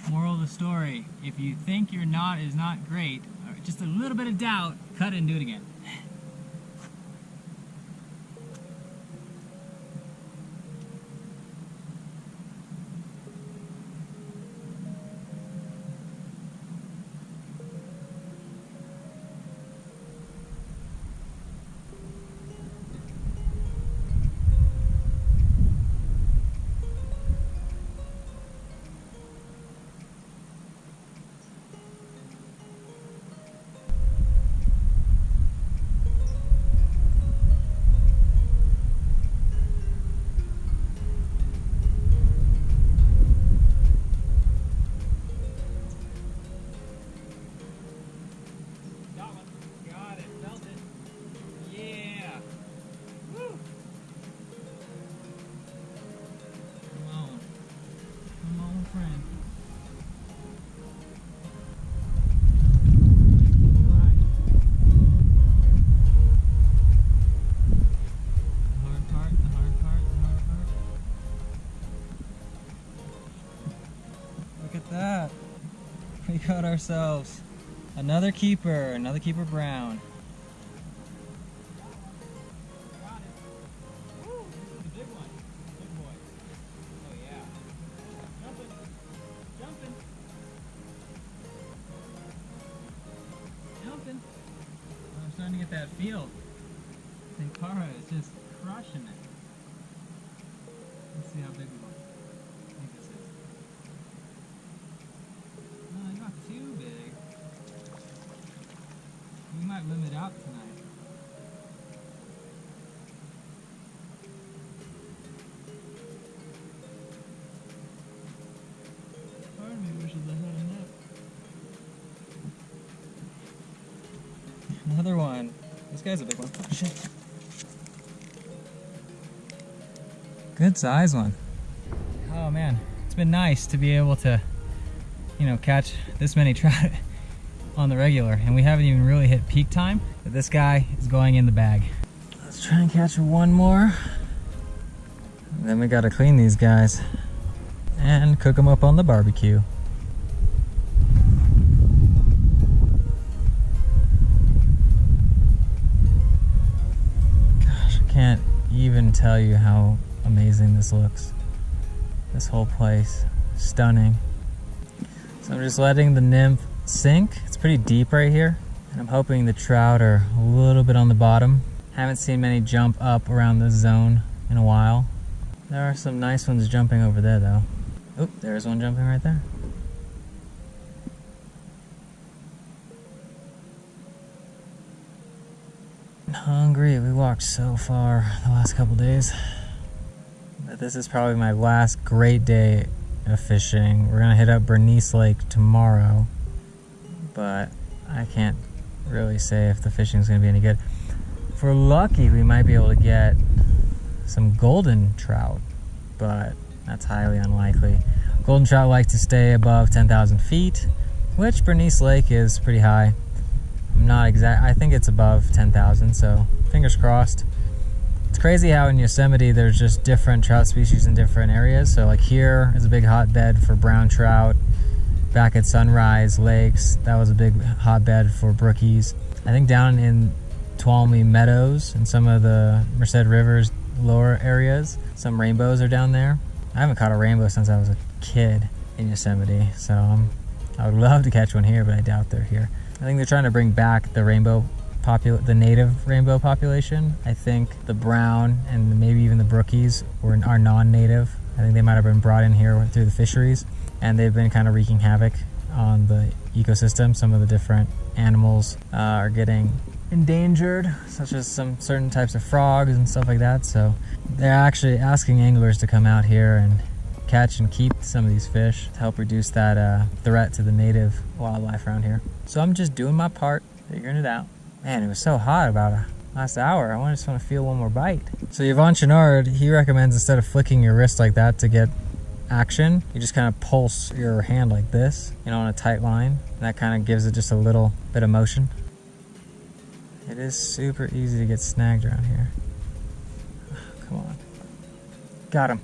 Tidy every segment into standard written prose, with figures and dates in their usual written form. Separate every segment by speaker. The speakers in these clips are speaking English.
Speaker 1: Moral of the story, if you think your knot is not great, or just a little bit of doubt, cut it and do it again. That we got ourselves another keeper brown. Got it. Woo, this is a big one. Big boy. Oh yeah. Jumping. Jumping. Jumping. Oh, I'm starting to get that feel. Tenkara is just crushing it. Let's see how big we are. Too big. We might limit out tonight. Part of me wishes I had a net. Another one. This guy's a big one. Oh, shit. Good size one. Oh man, it's been nice to be able to, you know, catch this many trout on the regular, and we haven't even really hit peak time, but this guy is going in the bag. Let's try and catch one more. And then we gotta clean these guys and cook them up on the barbecue. Gosh, I can't even tell you how amazing this looks. This whole place, stunning. So I'm just letting the nymph sink. It's pretty deep right here, and I'm hoping the trout are a little bit on the bottom. Haven't seen many jump up around this zone in a while. There are some nice ones jumping over there though. Oop, there's one jumping right there. Hungry. We walked so far the last couple days, but this is probably my last great day of fishing. We're gonna hit up Bernice Lake tomorrow, but I can't really say if the fishing's gonna be any good. If we're lucky, we might be able to get some golden trout, but that's highly unlikely. Golden trout like to stay above 10,000 feet, which Bernice Lake is pretty high. I'm not exact, I think it's above 10,000, so fingers crossed. It's crazy how in Yosemite there's just different trout species in different areas. So like here is a big hotbed for brown trout. Back at Sunrise Lakes, that was a big hotbed for brookies. I think down in Tuolumne Meadows and some of the Merced River's lower areas, some rainbows are down there. I haven't caught a rainbow since I was a kid in Yosemite, so I would love to catch one here, but I doubt they're here. I think they're trying to bring back the the native rainbow population. I think the brown and maybe even the brookies are non-native. I think they might have been brought in here through the fisheries, and they've been kind of wreaking havoc on the ecosystem. Some of the different animals are getting endangered, such as some certain types of frogs and stuff like that. So they're actually asking anglers to come out here and catch and keep some of these fish to help reduce that threat to the native wildlife around here. So I'm just doing my part, figuring it out. Man, it was so hot about a last hour. I just want to feel one more bite. So Yvon Chouinard, he recommends instead of flicking your wrist like that to get action, you just kind of pulse your hand like this, you know, on a tight line. And that kind of gives it just a little bit of motion. It is super easy to get snagged around here. Come on. Got him.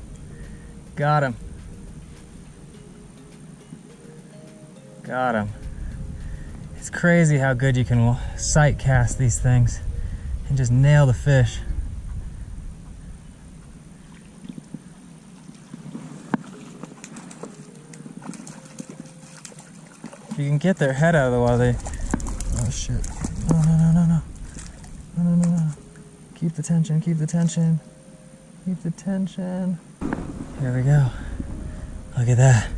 Speaker 1: Got him. Got him. It's crazy how good you can sight cast these things and just nail the fish. You can get their head out of the water. Oh shit. No, no, no, no, no. No, no, no, no. Keep the tension, keep the tension. Keep the tension. Here we go. Look at that.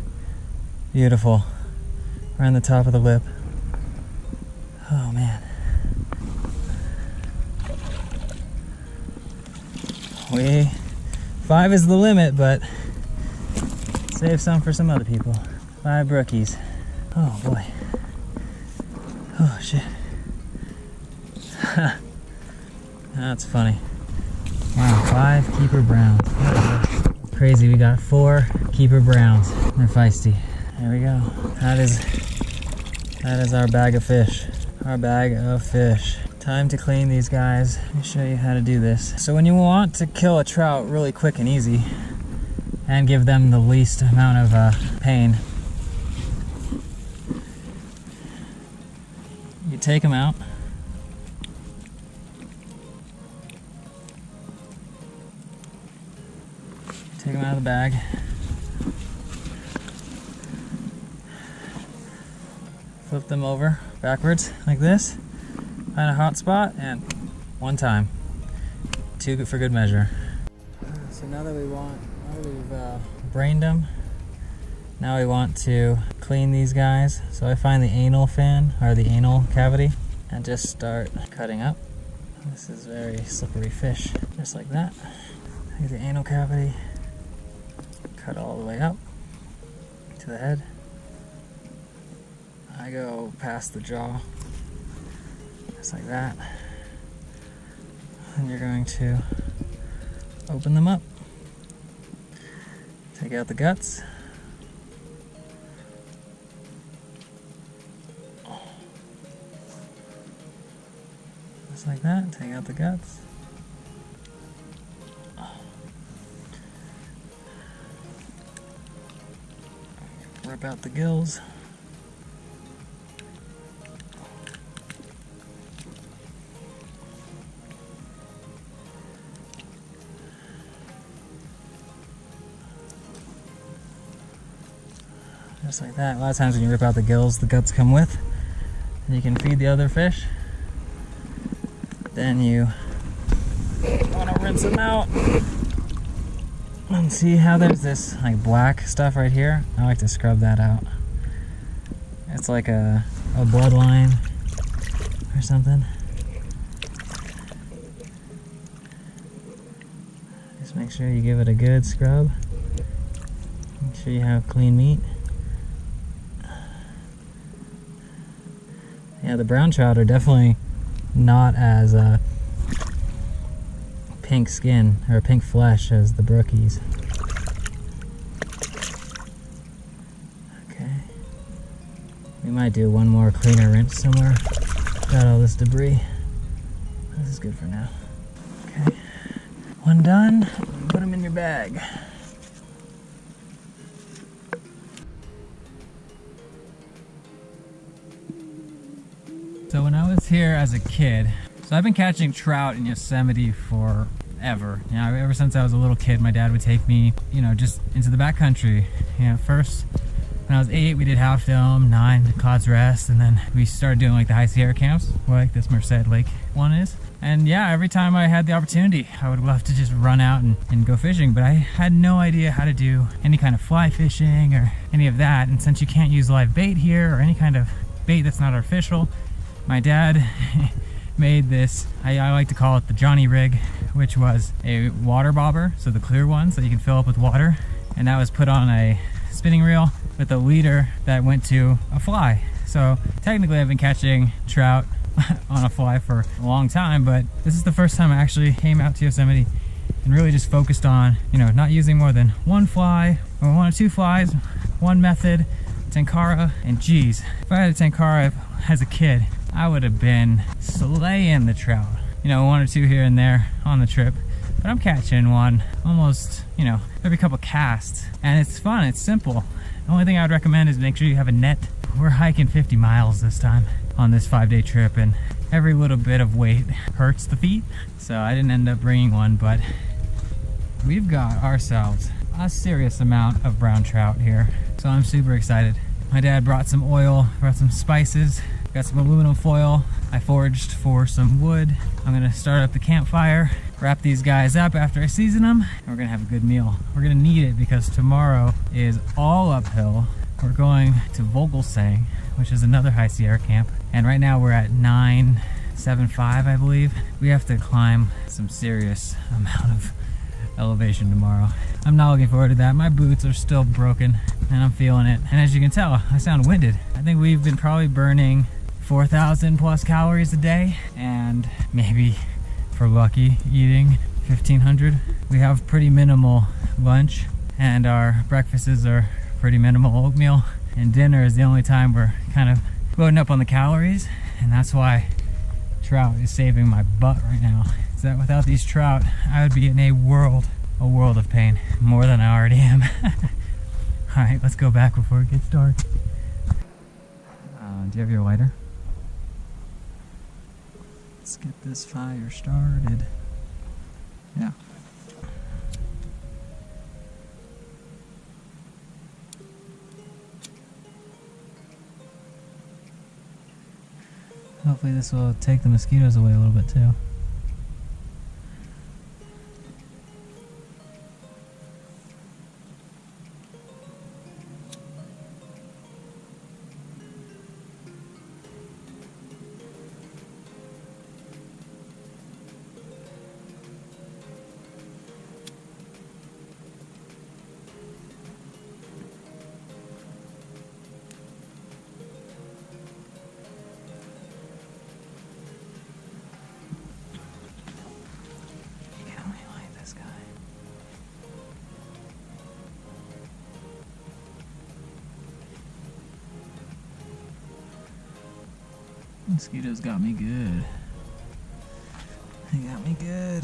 Speaker 1: Beautiful. Right on the top of the lip. Oh man. 5 is the limit, but save some for some other people. 5 brookies. Oh boy. Oh shit. That's funny. Wow, 5 keeper browns. Crazy, we got 4 keeper browns. They're feisty. There we go. That is our bag of fish. Our bag of fish. Time to clean these guys. Let me show you how to do this. So when you want to kill a trout really quick and easy and give them the least amount of pain, you take them out. Take them out of the bag. Flip them over backwards like this. Find a hot spot and 1 time. 2 for good measure. So now that we've brained them, now we want to clean these guys. So I find the anal fin, or the anal cavity, and just start cutting up. This is very slippery fish, just like that. Take the anal cavity, cut all the way up to the head. I go past the jaw, just like that. And you're going to open them up, take out the guts. Just like that, take out the guts. Rip out the gills. Just like that. A lot of times when you rip out the gills, the guts come with, and you can feed the other fish. Then you want to rinse them out. And see how there's this like black stuff right here? I like to scrub that out. It's like a bloodline or something. Just make sure you give it a good scrub. Make sure you have clean meat. Yeah, the brown trout are definitely not as pink skin or pink flesh as the brookies. Okay. We might do one more cleaner rinse somewhere. Got all this debris. This is good for now. Okay. 1 done. Put them in your bag. So when I was here as a kid, so I've been catching trout in Yosemite forever. You know, ever since I was a little kid, my dad would take me, you know, just into the backcountry. You know, first when I was 8, we did Half Dome, 9, Cloud's Rest, and then we started doing like the High Sierra camps, like this Merced Lake one is. And yeah, every time I had the opportunity, I would love to just run out and go fishing, but I had no idea how to do any kind of fly fishing or any of that. And since you can't use live bait here or any kind of bait that's not artificial, my dad made this, I like to call it the Johnny rig, which was a water bobber, so the clear ones that you can fill up with water, and that was put on a spinning reel with a leader that went to a fly. So technically I've been catching trout on a fly for a long time, but this is the first time I actually came out to Yosemite and really just focused on, you know, not using more than 1 fly or 1 or 2 flies, 1 method, Tenkara, and geez, if I had a Tenkara as a kid, I would have been slaying the trout. You know, 1 or 2 here and there on the trip, but I'm catching one almost, you know, every couple casts. And it's fun, it's simple. The only thing I would recommend is make sure you have a net. We're hiking 50 miles this time on this 5-day trip, and every little bit of weight hurts the feet. So I didn't end up bringing one, but we've got ourselves a serious amount of brown trout here. So I'm super excited. My dad brought some oil, brought some spices, got some aluminum foil. I foraged for some wood. I'm gonna start up the campfire, wrap these guys up after I season them, and we're gonna have a good meal. We're gonna need it because tomorrow is all uphill. We're going to Vogelsang, which is another high Sierra camp. And right now we're at 975, I believe. We have to climb some serious amount of elevation tomorrow. I'm not looking forward to that. My boots are still broken and I'm feeling it. And as you can tell, I sound winded. I think we've been probably burning 4,000 plus calories a day, and maybe, for lucky, eating 1,500. We have pretty minimal lunch, and our breakfasts are pretty minimal oatmeal, and dinner is the only time we're kind of loading up on the calories, and that's why trout is saving my butt right now. Is that without these trout, I would be in a world of pain, more than I already am. All right, let's go back before it gets dark. Do you have your lighter? Let's get this fire started. Yeah. Hopefully this will take the mosquitoes away a little bit too. Mosquitoes got me good. They got me good.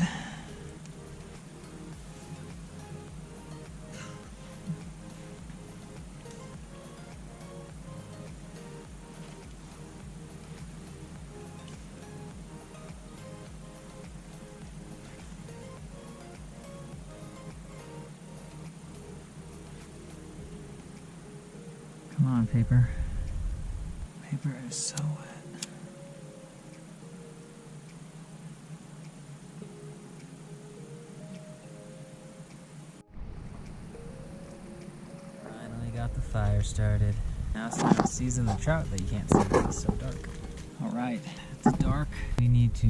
Speaker 1: Come on, paper. Paper is so wet. Got the fire started. Now it's time to season the trout that you can't see because it's so dark. Alright, it's dark. We need to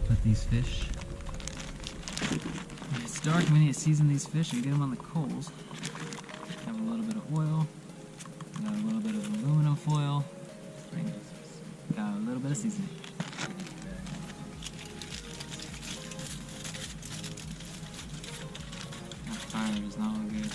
Speaker 1: put these fish. When it's dark, we need to season these fish and get them on the coals. Have a little bit of oil. Got a little bit of aluminum foil. Got a little bit of seasoning. That fire does not look good.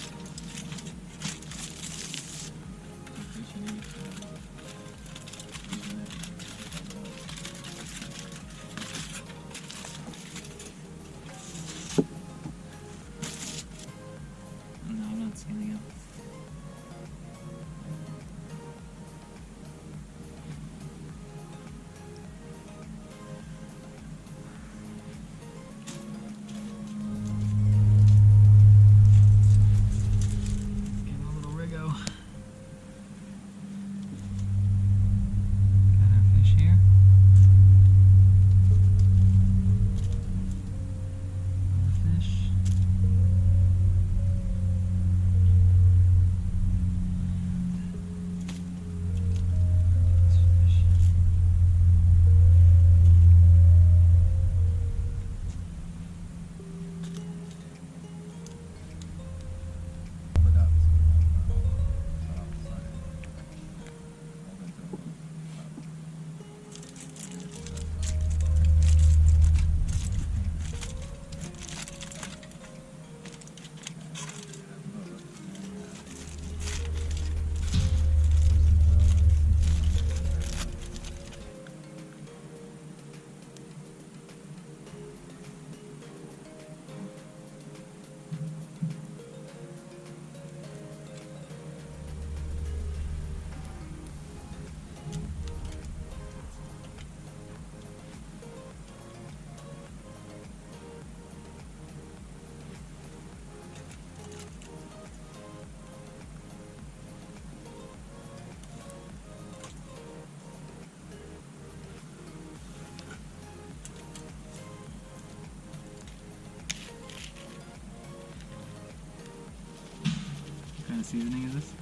Speaker 1: seasoning is this?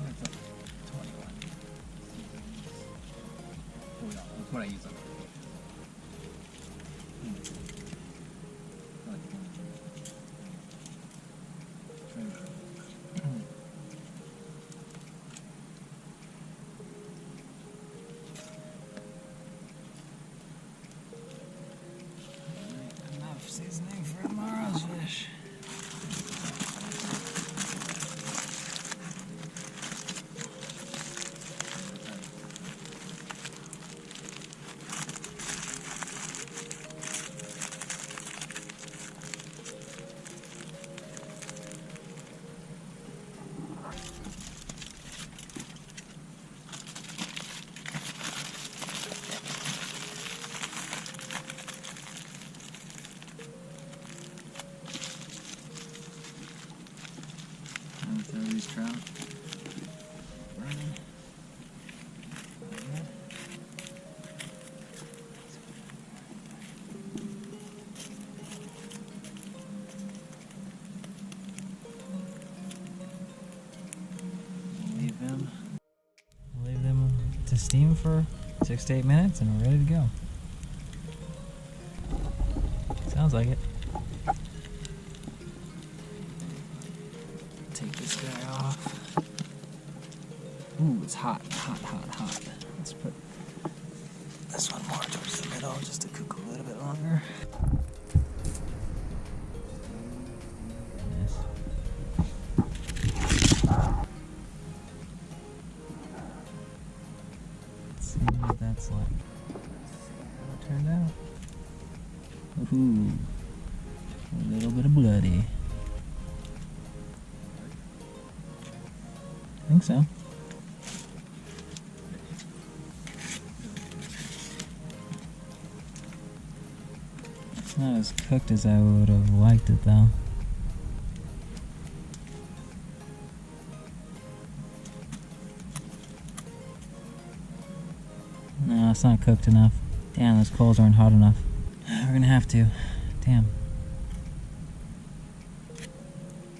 Speaker 2: That's like 21. Oh, yeah, that's what I use on it.
Speaker 1: Enough seasoning for tomorrow's fish. Throw these trout. Burning. Leave them to steam for 6 to 8 minutes and we're ready to go. Sounds like it. Take this guy off. Ooh, it's hot, hot, hot, hot. Let's put this one more towards the middle just to cook a little bit longer. Yes. Let's see what that's like. How it turned out. Ooh, a little bit of bloody. I think so. It's not as cooked as I would have liked it though. No, it's not cooked enough. Damn, those coals aren't hot enough. We're gonna have to. Damn.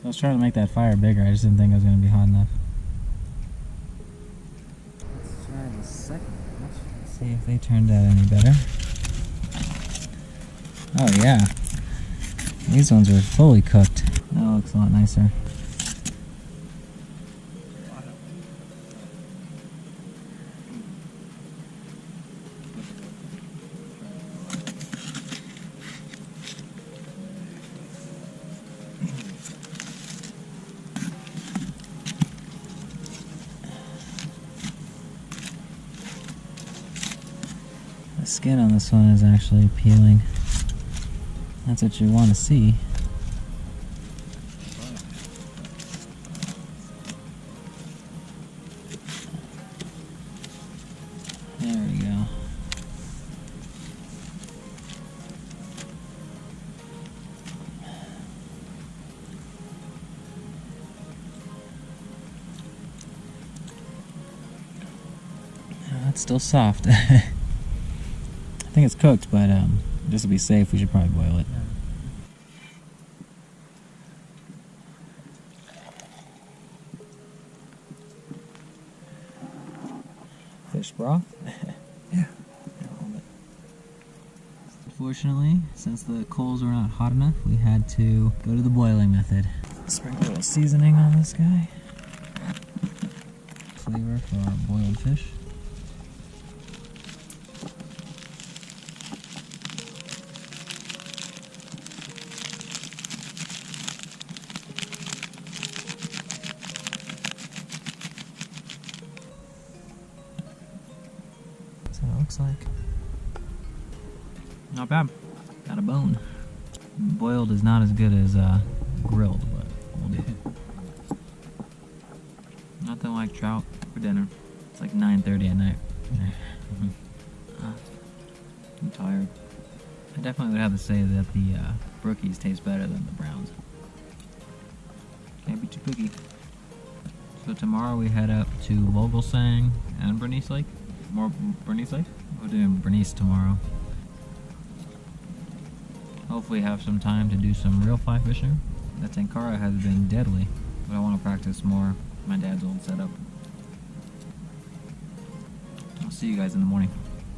Speaker 1: I was trying to make that fire bigger, I just didn't think it was gonna be hot enough. Let's try the second batch. Let's see if they turned out any better. Oh yeah. These ones are fully cooked. That looks a lot nicer. The skin on this one is actually peeling. That's what you want to see. There we go. It's still soft. I think it's cooked, but just to be safe, we should probably boil it. Fish broth? Yeah. Unfortunately, since the coals were not hot enough, we had to go to the boiling method. Sprinkle a little seasoning on this guy. Flavor for our boiled fish. That's what it looks like. Not bad. Got a bone. Boiled is not as good as grilled, but we'll do. Nothing like trout for dinner. It's like 9:30 at night. I'm tired. I definitely would have to say that the brookies taste better than the browns. Can't be too picky. So tomorrow we head up to Vogelsang and Bernice Lake. More Bernice Lake? We're doing Bernice tomorrow. Hopefully have some time to do some real fly fishing. The Tenkara has been deadly. but I want to practice more my dad's old setup. I'll see you guys in the morning.